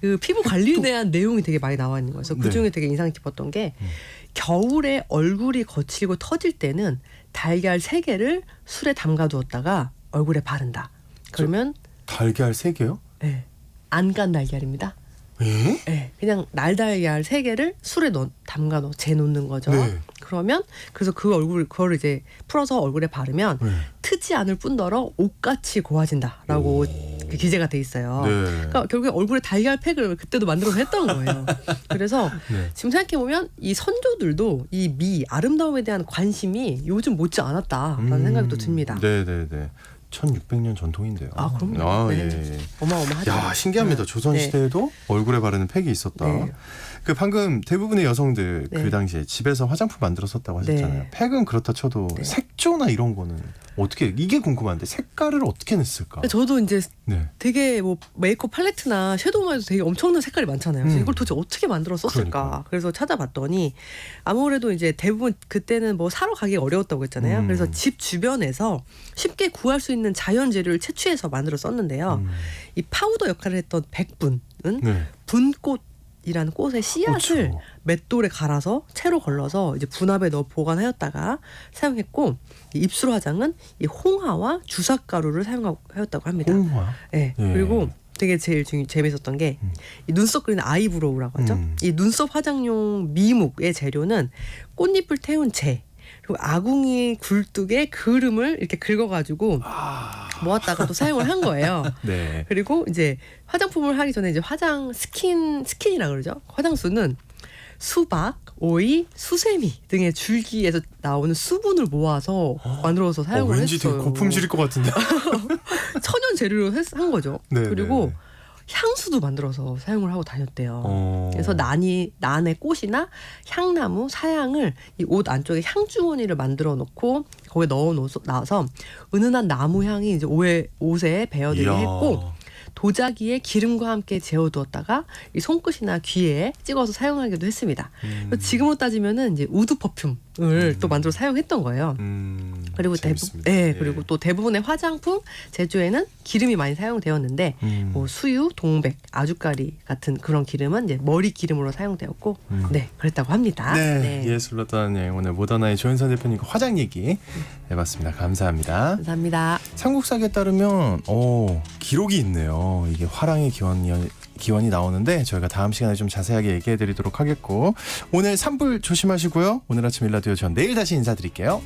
그 피부 관리에 대한 내용이 되게 많이 나와 있는 거예요. 그래서 그 중에 되게 인상 깊었던 게 겨울에 얼굴이 거칠고 터질 때는 달걀 3개를 술에 담가두었다가 얼굴에 바른다. 그러면 달걀 3개요? 네, 안간 달걀입니다. 예? 네, 그냥 날달걀 3개를 술에 담가 재놓는 거죠. 네. 그러면 그래서 그걸 이제 풀어서 얼굴에 바르면 네. 트지 않을 뿐더러 옷같이 고와진다라고 그 기재가 돼 있어요. 네. 그러니까 결국에 얼굴에 달걀 팩을 그때도 만들어서 했던 거예요. 그래서 네. 지금 생각해 보면 이 선조들도 이 아름다움에 대한 관심이 요즘 못지 않았다라는 생각이 또 듭니다. 네네네. 1600년 전통인데요. 아, 그럼요. 아, 네. 예. 어마어마하죠. 야, 신기합니다. 조선시대에도 얼굴에 바르는 팩이 있었다. 네. 그 방금 대부분의 여성들 네. 그 당시에 집에서 화장품 만들어 썼다고 하셨잖아요. 네. 팩은 그렇다 쳐도 네. 색조나 이런 거는 어떻게 이게 궁금한데 색깔을 어떻게 냈을까? 저도 이제 네. 되게 뭐 메이크업 팔레트나 섀도우만 해도 되게 엄청난 색깔이 많잖아요. 그래서 이걸 도대체 어떻게 만들어 썼을까? 그러니까. 그래서 찾아봤더니 아무래도 이제 대부분 그때는 뭐 사러 가기가 어려웠다고 했잖아요. 그래서 집 주변에서 쉽게 구할 수 있는 자연 재료를 채취해서 만들어 썼는데요. 이 파우더 역할을 했던 백분은 네. 분꽃이라는 꽃의 씨앗을 그렇죠. 맷돌에 갈아서 채로 걸러서 이제 분합에 넣어 보관하였다가 사용했고 이 입술 화장은 이 홍화와 주사가루를 사용하였다고 합니다. 홍화. 네. 예. 그리고 되게 제일 재밌었던 게 이 눈썹 그리는 아이브로우라고 하죠. 이 눈썹 화장용 미묵의 재료는 꽃잎을 태운 재 그리고 아궁이 굴뚝에 그름을 이렇게 긁어가지고 모았다가 또 사용을 한 거예요. 네. 그리고 이제 화장품을 하기 전에 이제 화장 스킨이라 그러죠. 화장수는 수박, 오이, 수세미 등의 줄기에서 나오는 수분을 모아서 만들어서 사용을 왠지 했어요. 되게 고품질일 것 같은데. 천연 재료로 한 거죠. 네, 그리고 네. 향수도 만들어서 사용을 하고 다녔대요. 그래서 난의 꽃이나 향나무, 사향을 이 옷 안쪽에 향주머니를 만들어 놓고 거기에 넣어서 은은한 나무 향이 이제 옷에 배어들게 이야. 했고 도자기에 기름과 함께 재워두었다가 이 손끝이나 귀에 찍어서 사용하기도 했습니다. 지금으로 따지면은 이제 우드 퍼퓸을 또 만들어 사용했던 거예요. 그리고 그리고 또 대부분의 화장품 제조에는 기름이 많이 사용되었는데 뭐 수유, 동백, 아주까리 같은 그런 기름은 이제 머리 기름으로 사용되었고 네 그랬다고 합니다. 네, 예술로 떠나는 여행 오늘 모더나의 조현선 대표님과 화장 얘기 해봤습니다. 감사합니다. 감사합니다. 삼국사기에 따르면 기록이 있네요. 이게 화랑의 기원이 나오는데 저희가 다음 시간에 좀 자세하게 얘기해드리도록 하겠고 오늘 산불 조심하시고요. 오늘 아침 일라디오 전 내일 다시 인사드릴게요.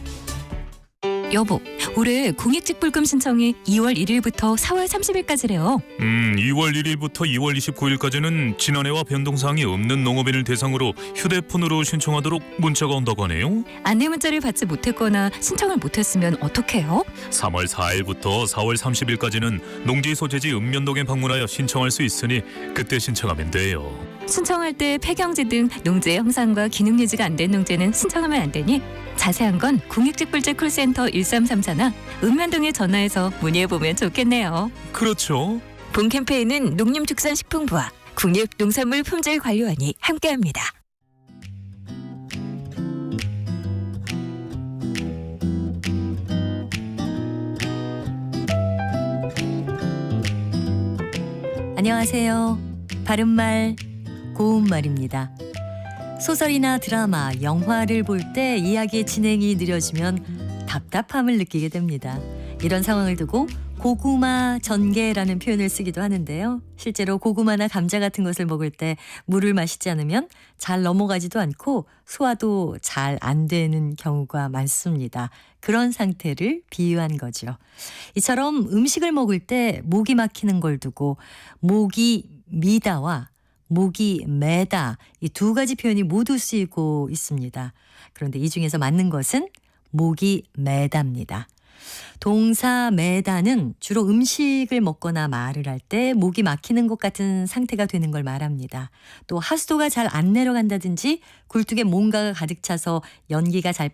여보, 올해 공익직불금 신청이 2월 1일부터 4월 30일까지래요. 2월 1일부터 2월 29일까지는 지난해와 변동사항이 없는 농업인을 대상으로 휴대폰으로 신청하도록 문자가 온다고 하네요. 안내 문자를 받지 못했거나 신청을 못했으면 어떡해요? 3월 4일부터 4월 30일까지는 농지 소재지 읍면동에 방문하여 신청할 수 있으니 그때 신청하면 돼요. 신청할 때 폐경지 등 농지의 형상과 기능 유지가 안 된 농지는 신청하면 안 되니 자세한 건 공익직불제 콜센터 1334나 읍면동에 전화해서 문의해보면 좋겠네요. 그렇죠. 본 캠페인은 농림축산식품부와 국립농산물품질관리원이 함께합니다. 안녕하세요. 바른말 고운말입니다. 소설이나 드라마, 영화를 볼 때 이야기의 진행이 느려지면 답답함을 느끼게 됩니다. 이런 상황을 두고 고구마 전개라는 표현을 쓰기도 하는데요. 실제로 고구마나 감자 같은 것을 먹을 때 물을 마시지 않으면 잘 넘어가지도 않고 소화도 잘 안 되는 경우가 많습니다. 그런 상태를 비유한 거죠. 이처럼 음식을 먹을 때 목이 막히는 걸 두고 목이 미다와 목이 매다, 이 두 가지 표현이 모두 쓰이고 있습니다. 그런데 이 중에서 맞는 것은 목이 매답니다. 동사 매다는 주로 음식을 먹거나 말을 할 때 목이 막히는 것 같은 상태가 되는 걸 말합니다. 또 하수도가 잘 안 내려간다든지 굴뚝에 뭔가가 가득 차서 연기가 잘